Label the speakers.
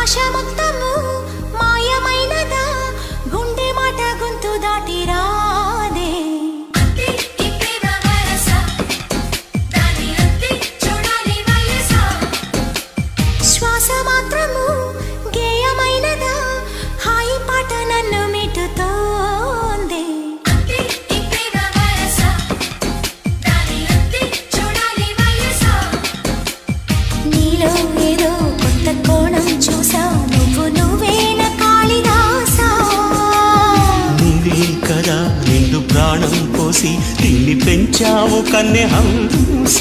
Speaker 1: ఆశ మొత్తము మాయమైనదా గుండె మాట గొంతు దాటి రాదే శ్వాస మాత్రము గేయమైనదా హాయి పాట నన్ను మిటుతోంది నీలో ఏదో కొత్త కోణం చూసా నువ్వేన కాళిదాసా
Speaker 2: నీవే కదా నిండు ప్రాణం పోసి తిండి పెంచావు కన్నె హంస